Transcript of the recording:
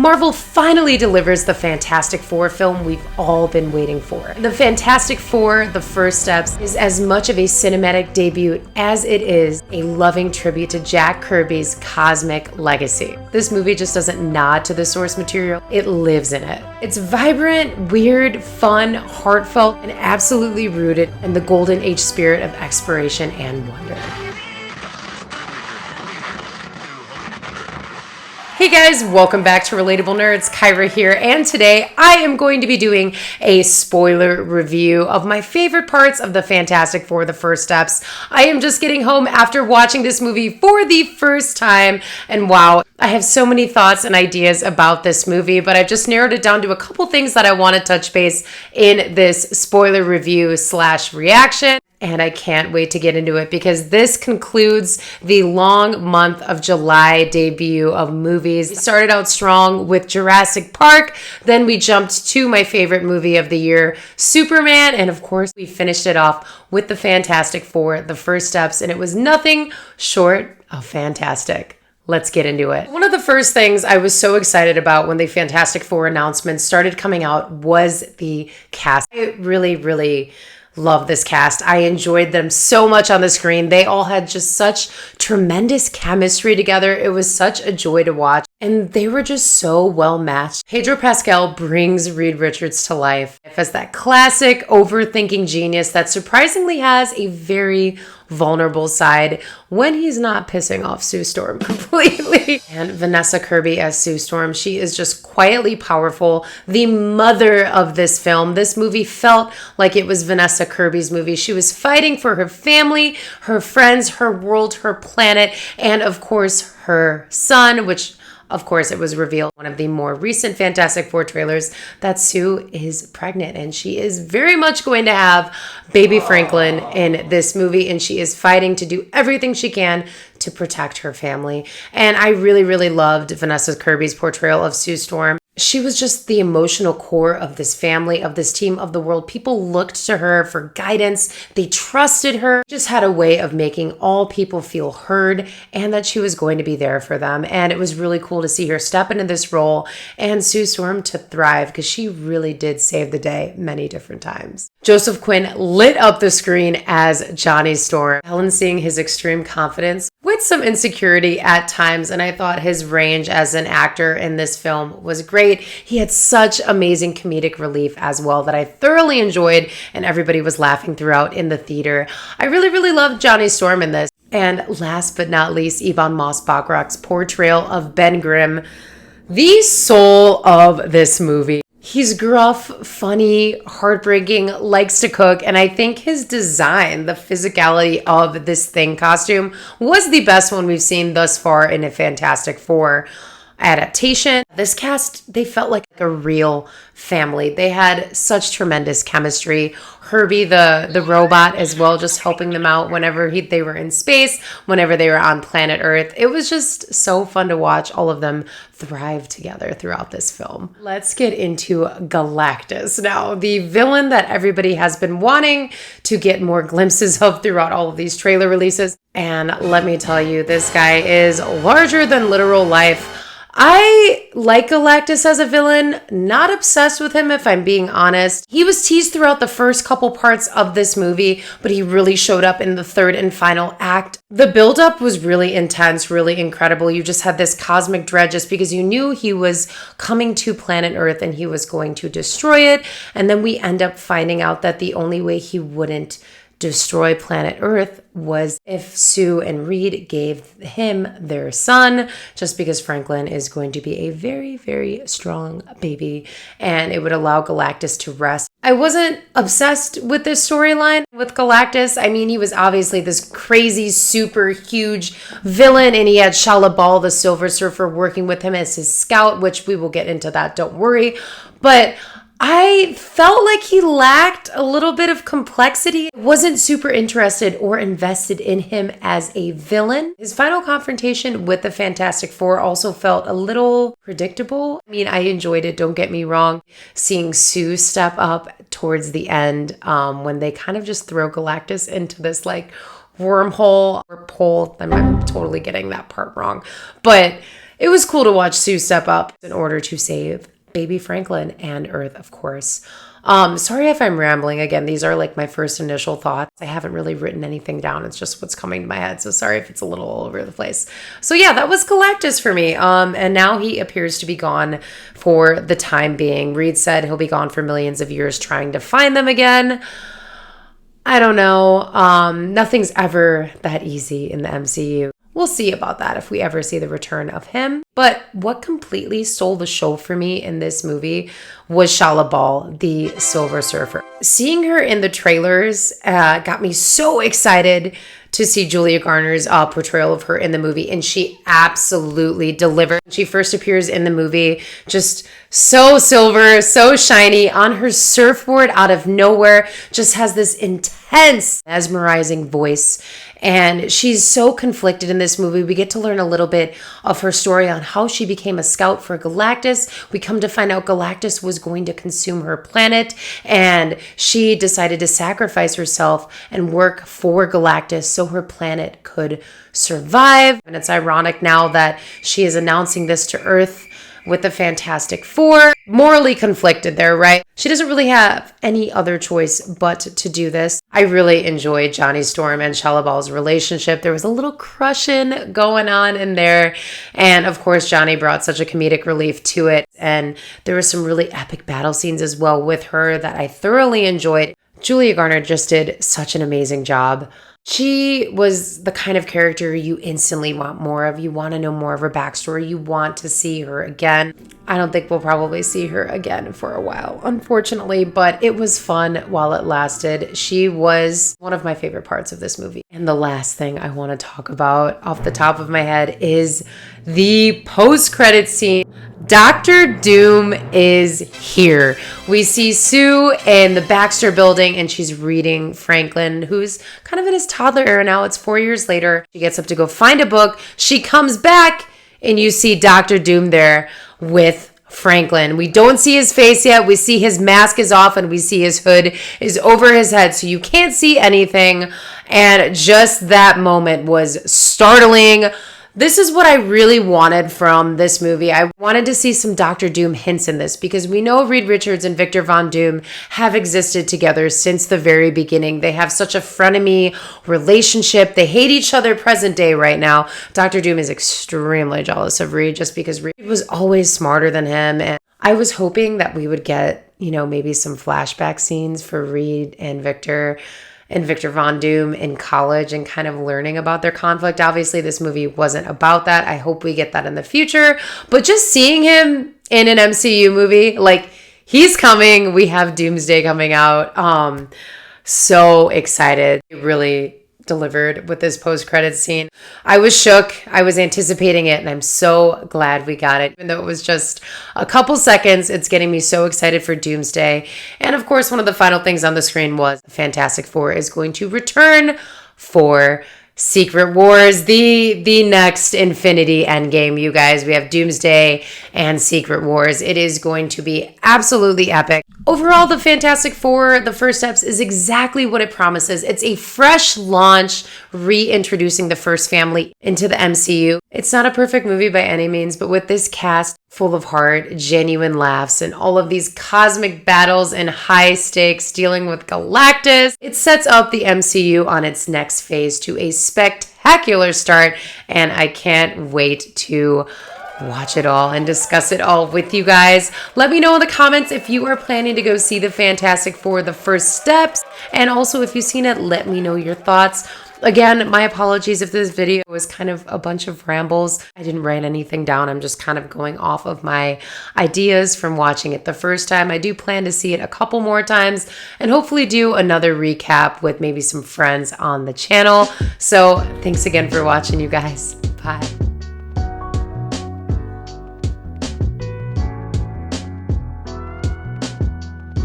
Marvel finally delivers the Fantastic Four film we've all been waiting for. The Fantastic Four, The First Steps, is as much of a cinematic debut as it is a loving tribute to Jack Kirby's cosmic legacy. This movie just doesn't nod to the source material, it lives in it. It's vibrant, weird, fun, heartfelt, and absolutely rooted in the golden age spirit of exploration and wonder. Hey guys, welcome back to Relatable Nerds. Kyra here, and today I am going to be doing a spoiler review of my favorite parts of the Fantastic Four, The First Steps. I am just getting home after watching this movie for the first time, and wow, I have so many thoughts and ideas about this movie, but I've just narrowed it down to a couple things that I want to touch base in this spoiler review / reaction. And I can't wait to get into it because this concludes the long month of July debut of movies. We started out strong with Jurassic Park, then we jumped to my favorite movie of the year, Superman, and of course we finished it off with the Fantastic Four, The First Steps, and it was nothing short of fantastic. Let's get into it. One of the first things I was so excited about when the Fantastic Four announcements started coming out was the cast. I really love this cast. I enjoyed them so much on the screen. They all had just such tremendous chemistry together. It was such a joy to watch. And they were just so well matched. Pedro Pascal brings Reed Richards to life as that classic overthinking genius that surprisingly has a very vulnerable side when he's not pissing off Sue Storm completely. And Vanessa Kirby as Sue Storm, she is just quietly powerful, the mother of this film. This movie felt like it was Vanessa Kirby's movie. She was fighting for her family, her friends, her world, her planet, and of course her son, which of course, it was revealed in one of the more recent Fantastic Four trailers that Sue is pregnant, and she is very much going to have baby Franklin in this movie, and she is fighting to do everything she can to protect her family. And I really loved Vanessa Kirby's portrayal of Sue Storm. She was just the emotional core of this family, of this team, of the world. People looked to her for guidance. They trusted her. Just had a way of making all people feel heard and that she was going to be there for them. And it was really cool to see her step into this role and Sue Storm to thrive because she really did save the day many different times. Joseph Quinn lit up the screen as Johnny Storm, balancing his extreme confidence with some insecurity at times, and I thought his range as an actor in this film was great. He had such amazing comedic relief as well that I thoroughly enjoyed, and everybody was laughing throughout in the theater. I really loved Johnny Storm in this. And last but not least, Yvonne Moss-Bachrach's portrayal of Ben Grimm, the soul of this movie. He's gruff, funny, heartbreaking, likes to cook, and I think his design, the physicality of this Thing costume, was the best one we've seen thus far in a Fantastic Four adaptation. This cast, they felt like a real family. They had such tremendous chemistry. Herbie, the robot as well, just helping them out whenever they were in space, whenever they were on planet Earth. It was just so fun to watch all of them thrive together throughout this film. Let's get into Galactus now, the villain that everybody has been wanting to get more glimpses of throughout all of these trailer releases. And let me tell you, this guy is larger than literal life. I like Galactus as a villain, not obsessed with him if I'm being honest. He was teased throughout the first couple parts of this movie, but he really showed up in the third and final act. The buildup was really intense, really incredible. You just had this cosmic dread just because you knew he was coming to planet Earth and he was going to destroy it. And then we end up finding out that the only way he wouldn't destroy planet Earth was if Sue and Reed gave him their son, just because Franklin is going to be a very strong baby and it would allow Galactus to rest. I wasn't obsessed with this storyline with Galactus. I mean, he was obviously this crazy, super huge villain, and he had Shia LaBeouf, the Silver Surfer, working with him as his scout, which we will get into that, don't worry. But I felt like he lacked a little bit of complexity. I wasn't super interested or invested in him as a villain. His final confrontation with the Fantastic Four also felt a little predictable. I mean, I enjoyed it, don't get me wrong. Seeing Sue step up towards the end when they kind of just throw Galactus into this like wormhole or pole. I'm totally getting that part wrong. But it was cool to watch Sue step up in order to save baby Franklin and Earth, of course. Sorry if I'm rambling again. These are like my first initial thoughts. I haven't really written anything down. It's just what's coming to my head. So sorry if it's a little all over the place. So yeah, that was Galactus for me. And now he appears to be gone for the time being. Reed said he'll be gone for millions of years trying to find them again. I don't know. Nothing's ever that easy in the MCU. We'll see about that if we ever see the return of him. But what completely stole the show for me in this movie was Shala Ball, the Silver Surfer. Seeing her in the trailers got me so excited to see Julia Garner's portrayal of her in the movie, and she absolutely delivered. She first appears in the movie just so silver, so shiny, on her surfboard out of nowhere, just has this intense, mesmerizing voice, and she's so conflicted in this movie. We get to learn a little bit of her story on how she became a scout for Galactus. We come to find out Galactus was going to consume her planet, and she decided to sacrifice herself and work for Galactus so her planet could survive. And it's ironic now that she is announcing this to Earth with the Fantastic Four. Morally conflicted there, right? She doesn't really have any other choice but to do this. I really enjoyed Johnny Storm and Shala Ball's relationship. There was a little crushing going on in there. And of course, Johnny brought such a comedic relief to it. And there were some really epic battle scenes as well with her that I thoroughly enjoyed. Julia Garner just did such an amazing job. She was the kind of character you instantly want more of. You want to know more of her backstory. You want to see her again. I don't think we'll probably see her again for a while, unfortunately, but it was fun while it lasted. She was one of my favorite parts of this movie. And the last thing I want to talk about off the top of my head is the post-credit scene. Dr. Doom is here. We see Sue in the Baxter building and she's reading Franklin, who's kind of in his toddler era now. It's 4 years later. She gets up to go find a book. She comes back and you see Dr. Doom there with Franklin. We don't see his face yet. We see his mask is off and we see his hood is over his head, so you can't see anything. And just that moment was startling. This is what I really wanted from this movie. I wanted to see some Dr. Doom hints in this because we know Reed Richards and Victor Von Doom have existed together since the very beginning. They have such a frenemy relationship. They hate each other present day right now. Dr. Doom is extremely jealous of Reed just because Reed was always smarter than him. And I was hoping that we would get, maybe some flashback scenes for Reed and Victor Von Doom in college and kind of learning about their conflict. Obviously, this movie wasn't about that. I hope we get that in the future. But just seeing him in an MCU movie, like, he's coming. We have Doomsday coming out. So excited. It really delivered with this post-credits scene. I was shook. I was anticipating it, and I'm so glad we got it. Even though it was just a couple seconds, it's getting me so excited for Doomsday. And of course, one of the final things on the screen was Fantastic Four is going to return for Secret Wars, the next Infinity Endgame, you guys. We have Doomsday and Secret Wars. It is going to be absolutely epic. Overall, the Fantastic Four, the First Steps, is exactly what it promises. It's a fresh launch, reintroducing the First family into the MCU. It's not a perfect movie by any means, but with this cast full of heart, genuine laughs, and all of these cosmic battles and high stakes dealing with Galactus, it sets up the MCU on its next phase to a spectacular start, and I can't wait to watch it all and discuss it all with you guys. Let me know in the comments if you are planning to go see the Fantastic Four, the First Steps, and also if you've seen it, let me know your thoughts. Again, my apologies if this video was kind of a bunch of rambles. I didn't write anything down. I'm just kind of going off of my ideas from watching it the first time. I do plan to see it a couple more times and hopefully do another recap with maybe some friends on the channel. So thanks again for watching, you guys. Bye.